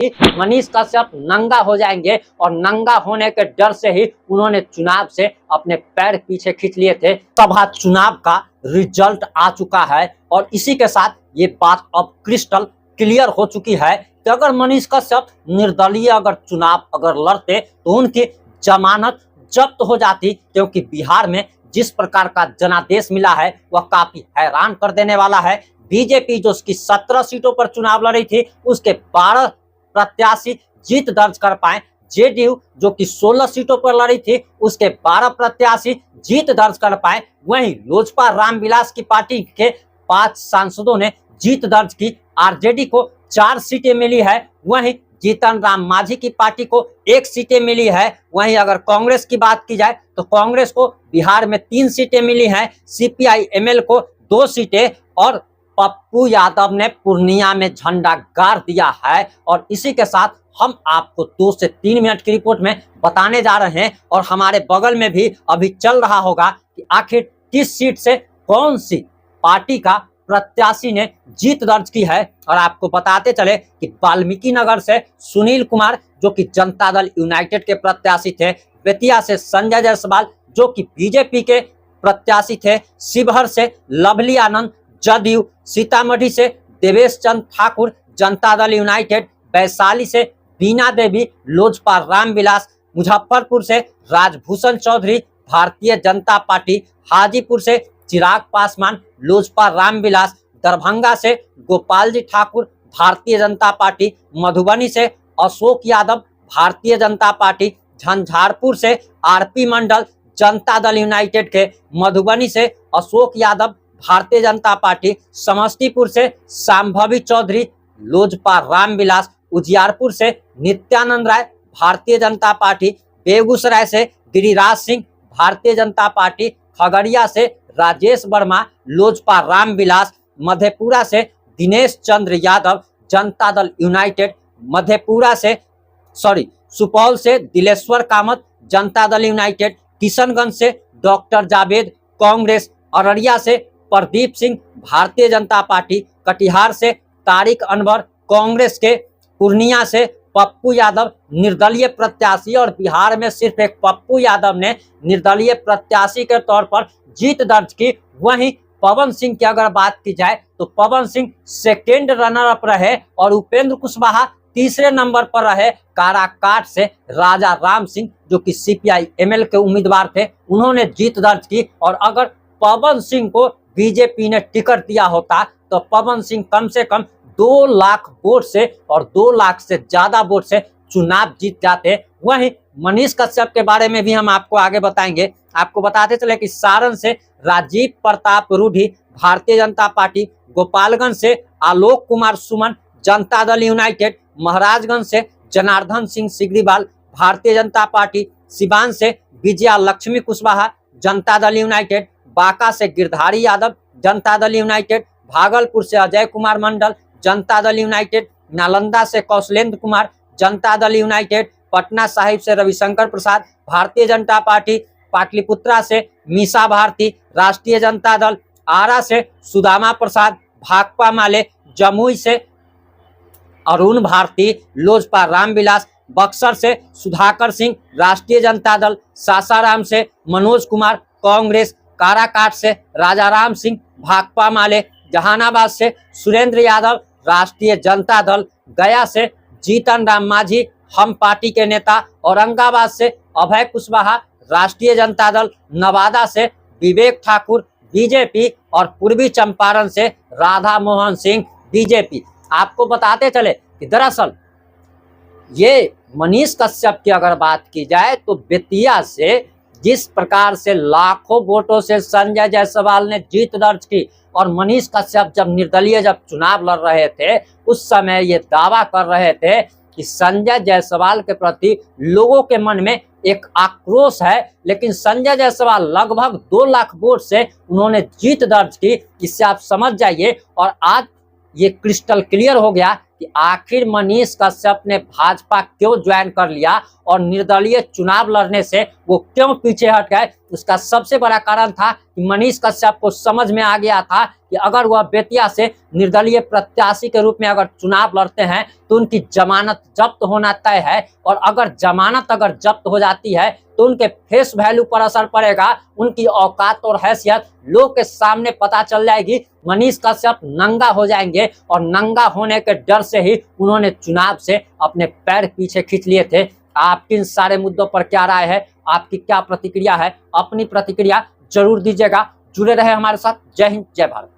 मनीष कश्यप नंगा हो जाएंगे और नंगा होने के डर से ही उन्होंने चुनाव से अपने पैर पीछे खींच लिए थे। सभा चुनाव का रिजल्ट आ चुका है और इसी के साथ ये बात अब क्रिस्टल क्लियर हो चुकी है कि अगर मनीष कश्यप निर्दलीय अगर चुनाव अगर लड़ते तो उनकी जमानत जब्त हो जाती, क्योंकि बिहार में जिस प्रकार का जनादेश मिला है वह काफी हैरान कर देने वाला है। बीजेपी जो उसकी 17 सीटों पर चुनाव लड़ी थी उसके 12 प्रत्याशी जीत दर्ज कर पाए। जेडीयू जो कि 16 सीटों पर लड़ी थी उसके 12 प्रत्याशी जीत दर्ज कर पाए। वहीं लोजपा रामविलास की पार्टी के 5 सांसदों ने जीत दर्ज की। आरजेडी को 4 सीटें मिली है। वहीं जीतन राम मांझी की पार्टी को 1 सीटें मिली है। वहीं अगर कांग्रेस की बात की जाए तो कांग्रेस को बिहार में 3 सीटें मिली हैं। सीपीआई एमएल को 2 सीटें और पप्पू यादव ने पूर्णिया में झंडा गाड़ दिया है। और इसी के साथ हम आपको 2 से 3 मिनट की रिपोर्ट में बताने जा रहे हैं और हमारे बगल में भी अभी चल रहा होगा कि आखिर किस सीट से कौन सी पार्टी का प्रत्याशी ने जीत दर्ज की है। और आपको बताते चले कि वाल्मीकि नगर से सुनील कुमार जो कि जनता दल यूनाइटेड के प्रत्याशी थे, बेतिया से संजय जायसवाल जो कि बीजेपी के प्रत्याशी थे, शिवहर से लवली आनंद जदयू, सीतामढ़ी से देवेश चंद ठाकुर जनता दल यूनाइटेड, वैशाली से बीना देवी लोजपा रामविलास, मुजफ्फरपुर से राजभूषण चौधरी भारतीय जनता पार्टी, हाजीपुर से चिराग पासवान लोजपा रामविलास, दरभंगा से गोपाल जी ठाकुर भारतीय जनता पार्टी, मधुबनी से अशोक यादव भारतीय जनता पार्टी, झंझारपुर से आरपी मंडल जनता दल यूनाइटेड के, मधुबनी से अशोक यादव भारतीय जनता पार्टी, समस्तीपुर से संभवी चौधरी लोजपा रामविलास, उजियारपुर से नित्यानंद राय भारतीय जनता पार्टी, बेगूसराय से गिरिराज सिंह भारतीय जनता पार्टी, खगड़िया से राजेश वर्मा लोजपा रामविलास, मधेपुरा से दिनेश चंद्र यादव जनता दल यूनाइटेड, सुपौल से दिलेश्वर कामत जनता दल यूनाइटेड, किशनगंज से डॉक्टर जावेद कांग्रेस, अररिया से प्रदीप सिंह भारतीय जनता पार्टी, कटिहार से तारिक अनवर कांग्रेस के, पूर्णिया से पप्पू यादव निर्दलीय प्रत्याशी। और बिहार में सिर्फ एक पप्पू यादव ने निर्दलीय प्रत्याशी के तौर पर जीत दर्ज की। वहीं पवन सिंह की अगर बात की जाए तो Pawan Singh second runner up रहे और उपेंद्र कुशवाहा तीसरे नंबर पर रहे। काराकाट से राजा राम सिंह जो कि सीपीआई एमएल के उम्मीदवार थे उन्होंने जीत दर्ज की। और अगर पवन सिंह को बीजेपी ने टिकट दिया होता तो पवन सिंह कम से कम 2 लाख वोट से और 2 लाख से ज्यादा वोट से चुनाव जीत जाते। वहीं मनीष कश्यप के बारे में भी हम आपको आगे बताएंगे। आपको बताते चले कि सारण से राजीव प्रताप रूढ़ी भारतीय जनता पार्टी, गोपालगंज से आलोक कुमार सुमन जनता दल यूनाइटेड, महाराजगंज से जनार्दन सिंह सिग्रीवाल भारतीय जनता पार्टी, सिवान से विजया लक्ष्मी कुशवाहा जनता दल यूनाइटेड, बांका से गिरधारी यादव जनता दल यूनाइटेड, भागलपुर से अजय कुमार मंडल जनता दल यूनाइटेड, नालंदा से कौशलेंद्र कुमार जनता दल यूनाइटेड, पटना साहिब से रविशंकर प्रसाद भारतीय जनता पार्टी, पाटलिपुत्रा से मीसा भारती राष्ट्रीय जनता दल, आरा से सुदामा प्रसाद भाकपा माले, जमुई से अरुण भारती लोजपा रामविलास, बक्सर से सुधाकर सिंह राष्ट्रीय जनता दल, सासाराम से मनोज कुमार कांग्रेस, काराकाट से राजाराम सिंह भाकपा माले, जहानाबाद से सुरेंद्र यादव राष्ट्रीय जनता दल, गया से जीतन राम मांझी हम पार्टी के नेता, औरंगाबाद से अभय कुशवाहा राष्ट्रीय जनता दल, नवादा से विवेक ठाकुर बीजेपी और पूर्वी चंपारण से राधा मोहन सिंह बीजेपी। आपको बताते चले कि दरअसल ये मनीष कश्यप की अगर बात की जाए तो बेतिया से जिस प्रकार से लाखों वोटों से संजय जायसवाल ने जीत दर्ज की और मनीष कश्यप जब निर्दलीय चुनाव लड़ रहे थे उस समय ये दावा कर रहे थे कि संजय जायसवाल के प्रति लोगों के मन में एक आक्रोश है, लेकिन संजय जायसवाल लगभग 2 लाख वोट से उन्होंने जीत दर्ज की। इससे आप समझ जाइए। और आज ये क्रिस्टल क्लियर हो गया कि आखिर मनीष कश्यप ने भाजपा क्यों ज्वाइन कर लिया और निर्दलीय चुनाव लड़ने से वो क्यों पीछे हट गए। उसका सबसे बड़ा कारण था कि मनीष कश्यप को समझ में आ गया था कि अगर वह बेतिया से निर्दलीय प्रत्याशी के रूप में अगर चुनाव लड़ते हैं तो उनकी जमानत जब्त होना तय है, और अगर जमानत जब्त हो जाती है तो उनके फेस वैल्यू पर असर पड़ेगा, उनकी औकात और हैसियत लोग के सामने पता चल जाएगी। मनीष कश्यप नंगा हो जाएंगे और नंगा होने के डर से ही उन्होंने चुनाव से अपने पैर पीछे खींच लिए थे। आपकी इन सारे मुद्दों पर क्या राय है, आपकी क्या प्रतिक्रिया है? अपनी प्रतिक्रिया जरूर दीजिएगा। जुड़े रहे हमारे साथ। जय हिंद, जय भारत।